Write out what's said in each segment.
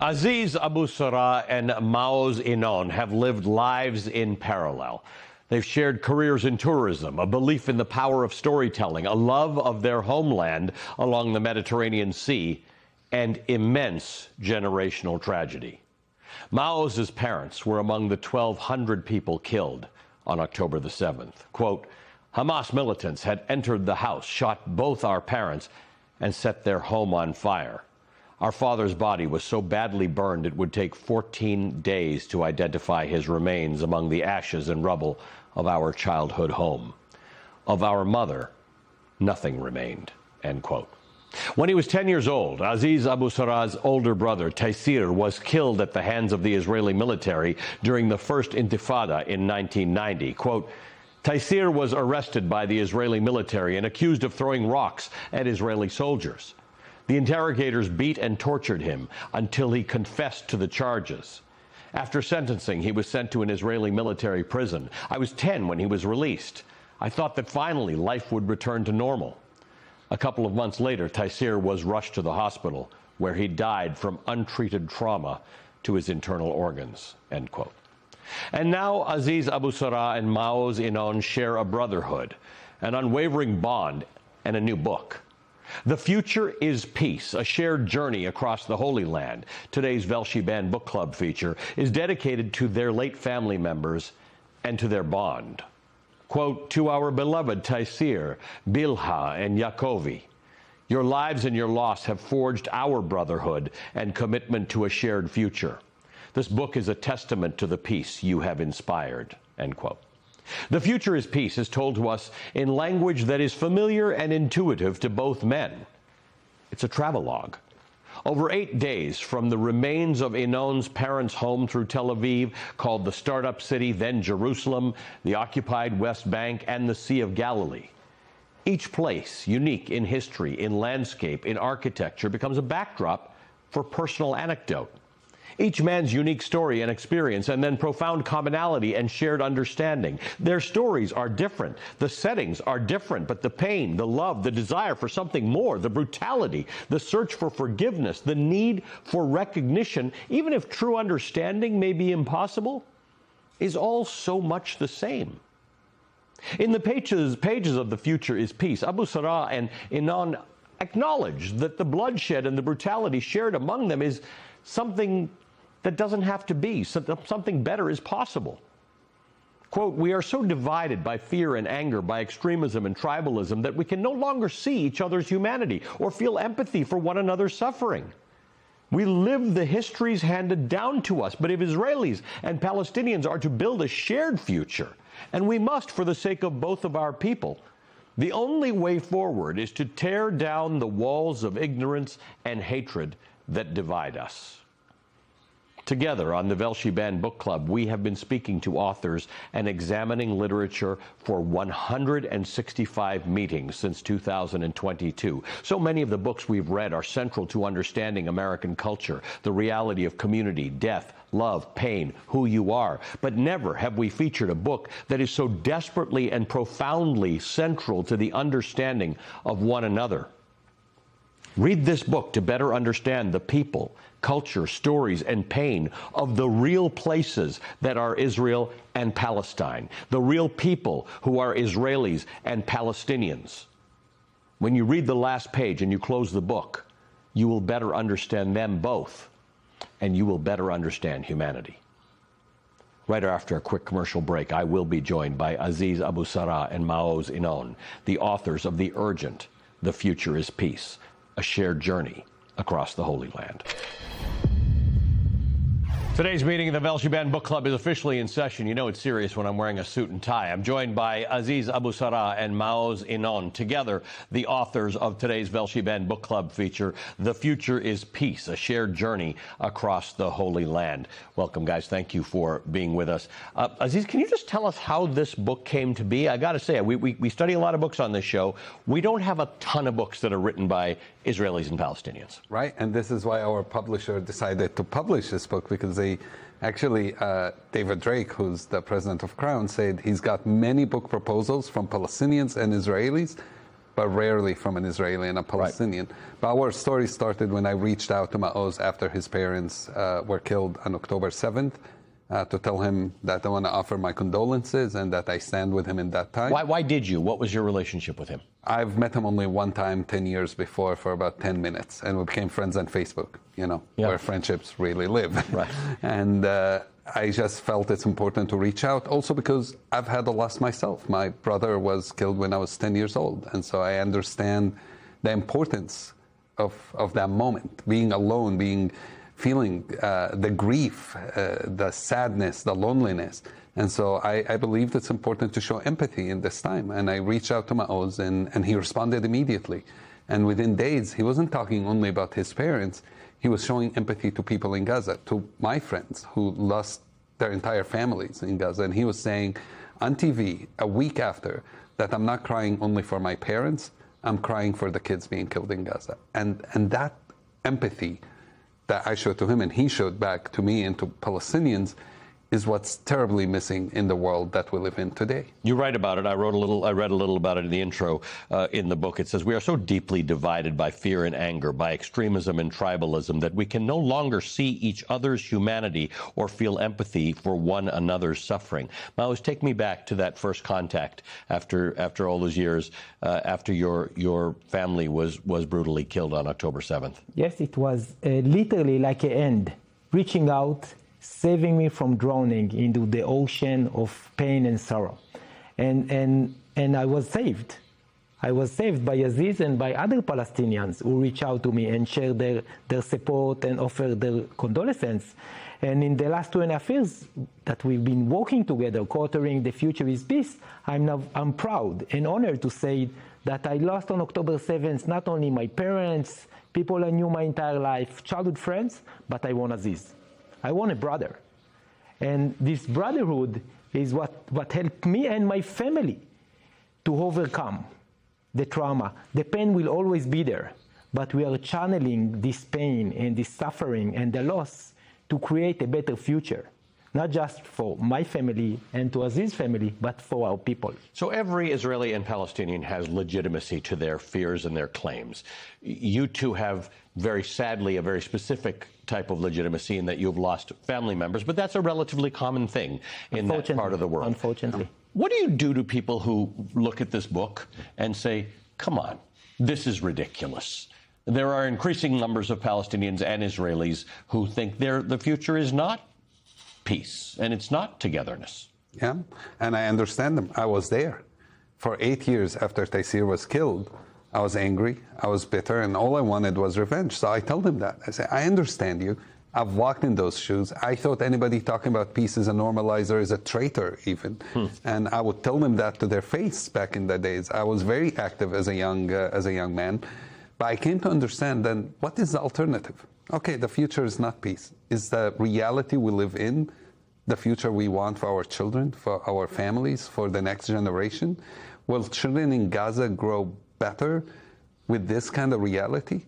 Aziz Abu Sarrah and Maoz Inon have lived lives in parallel. They've shared careers in tourism, a belief in the power of storytelling, a love of their homeland along the Mediterranean Sea, and immense generational tragedy. Maoz's parents were among the 1,200 people killed on October the 7th. Quote, Hamas militants had entered the house, shot both our parents, and set their home on fire. Our father's body was so badly burned it would take 14 days to identify his remains among the ashes and rubble of our childhood home. Of our mother, nothing remained, end quote. When he was 10 years old, Aziz Abu Sarrah's older brother, Taysir, was killed at the hands of the Israeli military during the first Intifada in 1990. Quote, Taysir was arrested by the Israeli military and accused of throwing rocks at Israeli soldiers. The interrogators beat and tortured him until he confessed to the charges. After sentencing, he was sent to an Israeli military prison. I was 10 when he was released. I thought that finally life would return to normal. A couple of months later, Taysir was rushed to the hospital, where he died from untreated trauma to his internal organs, end quote. And now Aziz Abu Sarrah and Maoz Inon share a brotherhood, an unwavering bond, and a new book. The Future is Peace, a shared journey across the Holy Land. Today's Velshi Band Book Club feature is dedicated to their late family members and to their bond. Quote, to our beloved Taysir, Bilha, and Yakovi, your lives and your loss have forged our brotherhood and commitment to a shared future. This book is a testament to the peace you have inspired, end quote. The Future is Peace is told to us in language that is familiar and intuitive to both men. It's a travelogue. Over 8 days from the remains of Inon's parents' home through Tel Aviv, called the Startup City, then Jerusalem, the occupied West Bank, and the Sea of Galilee. Each place, unique in history, in landscape, in architecture, becomes a backdrop for personal anecdote. Each man's unique story and experience, and then profound commonality and shared understanding. Their stories are different. The settings are different, but the pain, the love, the desire for something more, the brutality, the search for forgiveness, the need for recognition, even if true understanding may be impossible, is all so much the same. In the pages of The Future is Peace, Abu Sarrah and Inon acknowledge that the bloodshed and the brutality shared among them is something that doesn't have to be. Something better is possible. Quote, we are so divided by fear and anger, by extremism and tribalism, that we can no longer see each other's humanity or feel empathy for one another's suffering. We live the histories handed down to us, but if Israelis and Palestinians are to build a shared future, and we must for the sake of both of our people, the only way forward is to tear down the walls of ignorance and hatred that divide us. Together on the Velshi Band Book Club, we have been speaking to authors and examining literature for 165 meetings since 2022. So many of the books we've read are central to understanding American culture, the reality of community, death, love, pain, who you are. But never have we featured a book that is so desperately and profoundly central to the understanding of one another. Read this book to better understand the people, culture, stories, and pain of the real places that are Israel and Palestine, the real people who are Israelis and Palestinians. When you read the last page and you close the book, you will better understand them both, and you will better understand humanity. Right after a quick commercial break, I will be joined by Aziz Abu Sarrah and Maoz Inon, the authors of The Urgent, The Future is Peace, a shared journey across the Holy Land. Today's meeting of the Velshi Band Book Club is officially in session. You know it's serious when I'm wearing a suit and tie. I'm joined by Aziz Abu Sarrah and Maoz Inon, together the authors of today's Velshi Band Book Club feature, The Future is Peace, a shared journey across the Holy Land. Welcome, guys. Thank you for being with us. Aziz, can you just tell us how this book came to be? I got to say, we study a lot of books on this show. We don't have a ton of books that are written by Israelis and Palestinians. Right, and this is why our publisher decided to publish this book, because they actually, David Drake, who's the president of Crown, said he's got many book proposals from Palestinians and Israelis, but rarely from an Israeli and a Palestinian. But our story started when I reached out to Maoz after his parents were killed on October 7th to tell him that I want to offer my condolences and that I stand with him in that time. Why did you? What was your relationship with him? I've met him only one time 10 years before for about 10 minutes, and we became friends on Facebook, where friendships really live. Right. And I just felt it's important to reach out, also because I've had a loss myself. My brother was killed when I was 10 years old, and so I understand the importance of that moment, being alone, feeling the grief, the sadness, the loneliness. And so I believed it's important to show empathy in this time. And I reached out to Maoz, and he responded immediately. And within days, he wasn't talking only about his parents. He was showing empathy to people in Gaza, to my friends who lost their entire families in Gaza. And he was saying on TV a week after that I'm not crying only for my parents, I'm crying for the kids being killed in Gaza. And that empathy that I showed to him and he showed back to me and to Palestinians is what's terribly missing in the world that we live in today. You write about it. I read a little about it in the intro in the book. It says, we are so deeply divided by fear and anger, by extremism and tribalism, that we can no longer see each other's humanity or feel empathy for one another's suffering. Maoz, take me back to that first contact after all those years, after your family was brutally killed on October 7th. Yes, it was literally like an end, reaching out, saving me from drowning into the ocean of pain and sorrow. And I was saved. I was saved by Aziz and by other Palestinians who reached out to me and shared their support and offered their condolences. And in the last 2.5 years that we've been working together, co-authoring The Future is Peace, I'm proud and honored to say that I lost on October 7th not only my parents, people I knew my entire life, childhood friends, but I won Aziz. I want a brother. And this brotherhood is what helped me and my family to overcome the trauma. The pain will always be there, but we are channeling this pain and this suffering and the loss to create a better future, not just for my family and to Aziz's family, but for our people. So every Israeli and Palestinian has legitimacy to their fears and their claims. You two have, very sadly, a very specific type of legitimacy in that you've lost family members, but that's a relatively common thing in that part of the world. Unfortunately. What do you do to people who look at this book and say, come on, this is ridiculous? There are increasing numbers of Palestinians and Israelis who think the future is not peace and it's not togetherness. Yeah, and I understand them. I was there. For 8 years after Taysir was killed, I was angry, I was bitter, and all I wanted was revenge. So I told him that. I said, I understand you. I've walked in those shoes. I thought anybody talking about peace is a normalizer, is a traitor even. And I would tell them that to their face back in the days. I was very active as a young man. But I came to understand then, what is the alternative? Okay, the future is not peace. Is the reality we live in the future we want for our children, for our families, for the next generation? Will children in Gaza grow better with this kind of reality?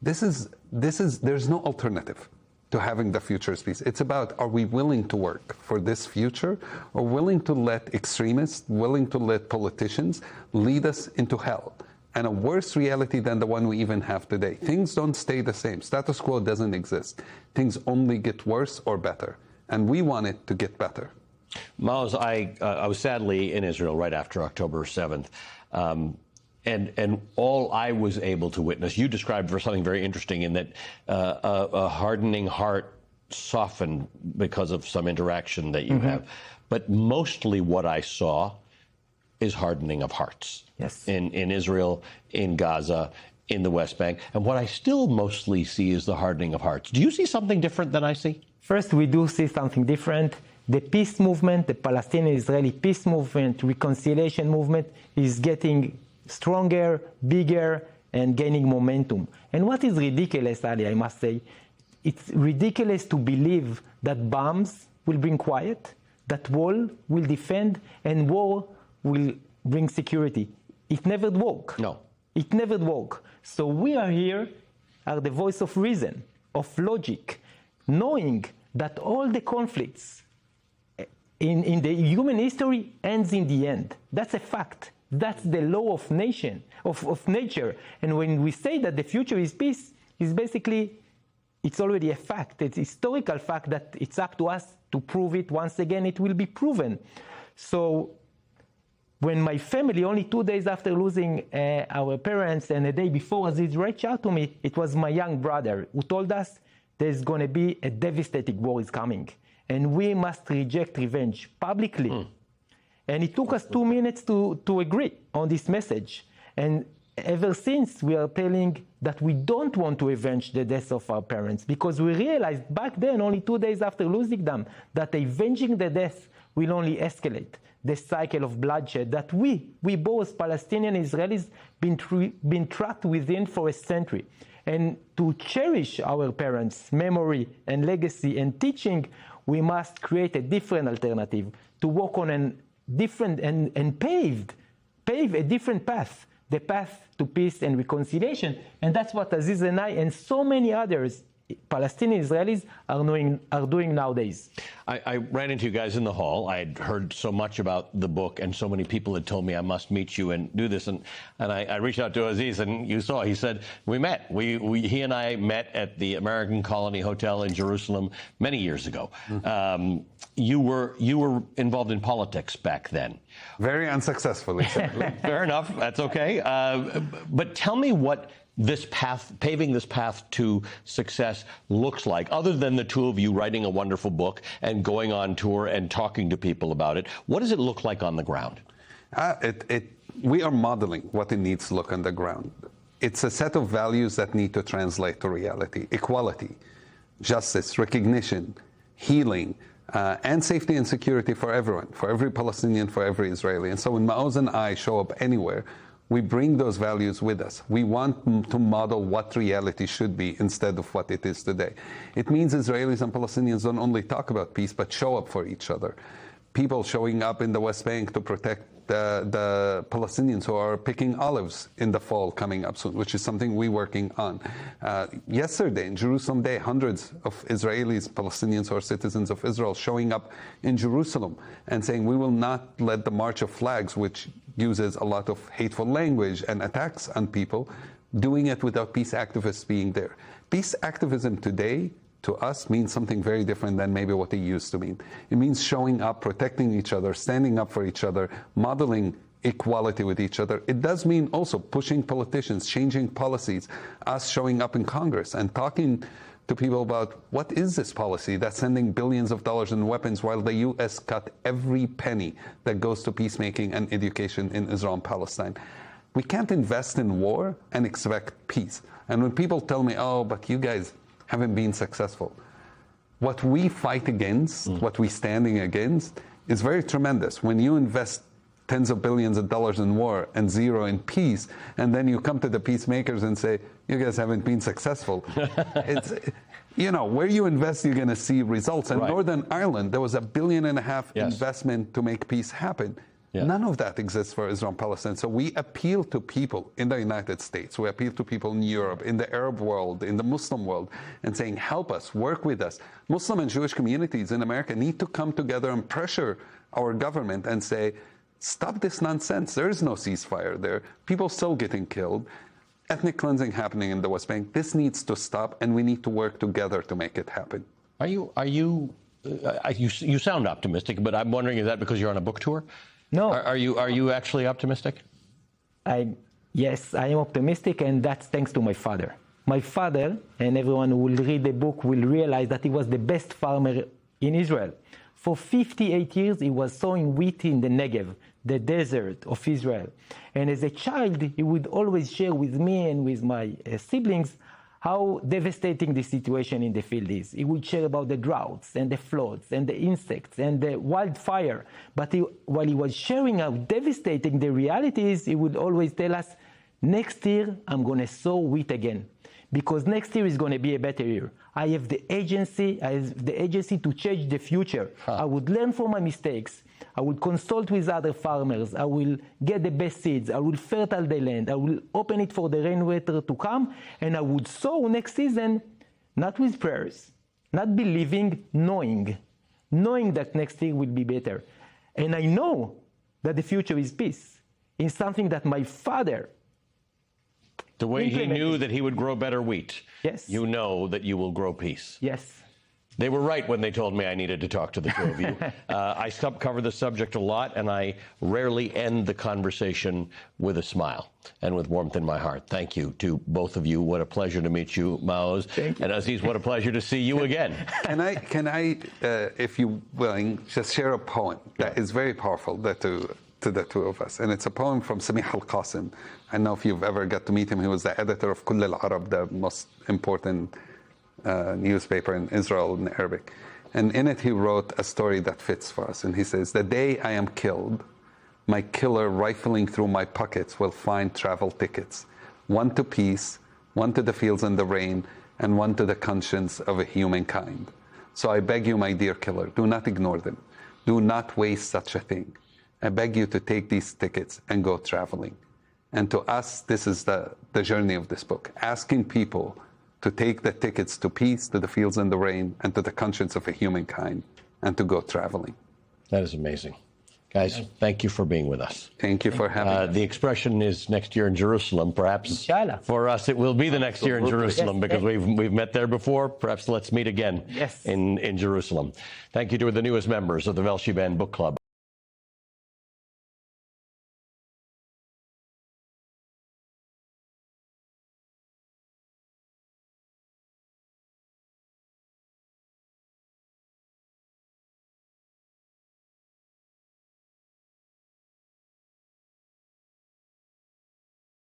There's no alternative to having the future as peace. It's about, are we willing to work for this future, or willing to let extremists, willing to let politicians lead us into hell and a worse reality than the one we even have today? Things don't stay the same. Status quo doesn't exist. Things only get worse or better, and we want it to get better. Maoz, I was sadly in Israel right after October 7th. And all I was able to witness, you described for something very interesting in that a hardening heart softened because of some interaction that you have. But mostly what I saw is hardening of hearts. Yes. In Israel, in Gaza, in the West Bank. And what I still mostly see is the hardening of hearts. Do you see something different than I see? First, we do see something different. The peace movement, the Palestinian-Israeli peace movement, reconciliation movement is getting stronger, bigger, and gaining momentum. And what is ridiculous, Ali, I must say, it's ridiculous to believe that bombs will bring quiet, that wall will defend, and war will bring security. It never worked. No. It never worked. So we are here, are the voice of reason, of logic, knowing that all the conflicts in the human history ends in the end. That's a fact. That's the law of nature. And when we say that the future is peace, it's basically, it's already a fact. It's a historical fact that it's up to us to prove it. Once again, it will be proven. So when my family, only 2 days after losing our parents and a day before Aziz reached out to me, it was my young brother who told us there's going to be a devastating war is coming. And we must reject revenge publicly. And it took us 2 minutes to agree on this message. And ever since, we are telling that we don't want to avenge the deaths of our parents, because we realized back then, only 2 days after losing them, that avenging the death will only escalate the cycle of bloodshed that we both, Palestinian and Israelis, been trapped within for a century. And to cherish our parents' memory and legacy and teaching, we must create a different alternative, to work on a different and pave a different path, the path to peace and reconciliation. And that's what Aziz and I and so many others, Palestinian Israelis, are doing nowadays. I ran into you guys in the hall. I had heard so much about the book, and so many people had told me I must meet you and do this. And I reached out to Aziz, and you saw, he said, we met. He and I met at the American Colony Hotel in Jerusalem many years ago. You were involved in politics back then. Very unsuccessfully. Fair enough. That's okay. But tell me what this path, paving this path to success looks like, other than the two of you writing a wonderful book and going on tour and talking to people about it. What does it look like on the ground? We are modeling what it needs to look on the ground. It's a set of values that need to translate to reality: equality, justice, recognition, healing, and safety and security for everyone, for every Palestinian, for every Israeli. And so when Maoz and I show up anywhere, we bring those values with us. We want to model what reality should be instead of what it is today. It means Israelis and Palestinians don't only talk about peace, but show up for each other. People showing up in the West Bank to protect the Palestinians who are picking olives in the fall coming up soon, which is something we're working on. Yesterday, in Jerusalem Day, hundreds of Israelis, Palestinians who are citizens of Israel, showing up in Jerusalem and saying, we will not let the March of Flags, which uses a lot of hateful language and attacks on people, doing it without peace activists being there. Peace activism today, to us, means something very different than maybe what it used to mean. It means showing up, protecting each other, standing up for each other, modeling equality with each other. It does mean also pushing politicians, changing policies, us showing up in Congress and talking to people about what is this policy that's sending billions of dollars in weapons while the U.S. cut every penny that goes to peacemaking and education in Israel and Palestine. We can't invest in war and expect peace. And when people tell me, oh, but you guys haven't been successful, what we fight against, what we're standing against, is very tremendous. When you invest tens of billions of dollars in war and zero in peace, and then you come to the peacemakers and say, you guys haven't been successful. It's, you know, where you invest, you're going to see results. And Northern Ireland, there was $1.5 billion investment to make peace happen. Yeah. None of that exists for Israel and Palestine. So we appeal to people in the United States, we appeal to people in Europe, in the Arab world, in the Muslim world, and saying, help us, work with us. Muslim and Jewish communities in America need to come together and pressure our government and say, stop this nonsense. There is no ceasefire there. People still getting killed. Ethnic cleansing happening in the West Bank. This needs to stop, and we need to work together to make it happen. You sound optimistic, but I'm wondering, is that because you're on a book tour? No. Are you actually optimistic? Yes, I am optimistic, and that's thanks to my father. My father, and everyone who will read the book will realize that he was the best farmer in Israel. For 58 years, he was sowing wheat in the Negev, the desert of Israel. And as a child, he would always share with me and with my siblings how devastating the situation in the field is. He would share about the droughts and the floods and the insects and the wildfire. But while he was sharing how devastating the reality is, he would always tell us, next year, I'm going to sow wheat again, because next year is going to be a better year. I have the agency to change the future. I would learn from my mistakes. I will consult with other farmers. I will get the best seeds. I will fertile the land. I will open it for the rainwater to come. And I would sow next season, not with prayers, not believing, knowing that next year will be better. And I know that the future is peace. in something that my father. The way he implemented. knew that he would grow better wheat. Yes. You know that you will grow peace. Yes. They were right when they told me I needed to talk to the two of you. I cover the subject a lot, and I rarely end the conversation with a smile and with warmth in my heart. Thank you to both of you. What a pleasure to meet you, Maoz. Thank you. And Aziz, what a pleasure to see you again. Can I, if you're willing, just share a poem that is very powerful to the two of us. And it's a poem from Samih Al-Qasim. I don't know if you've ever got to meet him. He was the editor of Kull Al-Arab, the most important newspaper in Israel in Arabic. And in it, he wrote a story that fits for us. And he says, "The day I am killed, my killer rifling through my pockets will find travel tickets, one to peace, one to the fields and the rain, and one to the conscience of a humankind. So I beg you, my dear killer, do not ignore them. Do not waste such a thing. I beg you to take these tickets and go traveling." And to us, this is the journey of this book, asking people to take the tickets to peace, to the fields and the rain, and to the conscience of a humankind, and to go traveling. That is amazing. Guys, thank you for being with us. Thank you for having us. The expression is next year in Jerusalem. Perhaps Inshallah. for us it will be the next year in Jerusalem Yes, because yes. we've met there before. Perhaps let's meet again Yes. in Jerusalem. Thank you to the newest members of the Velshi Band Book Club.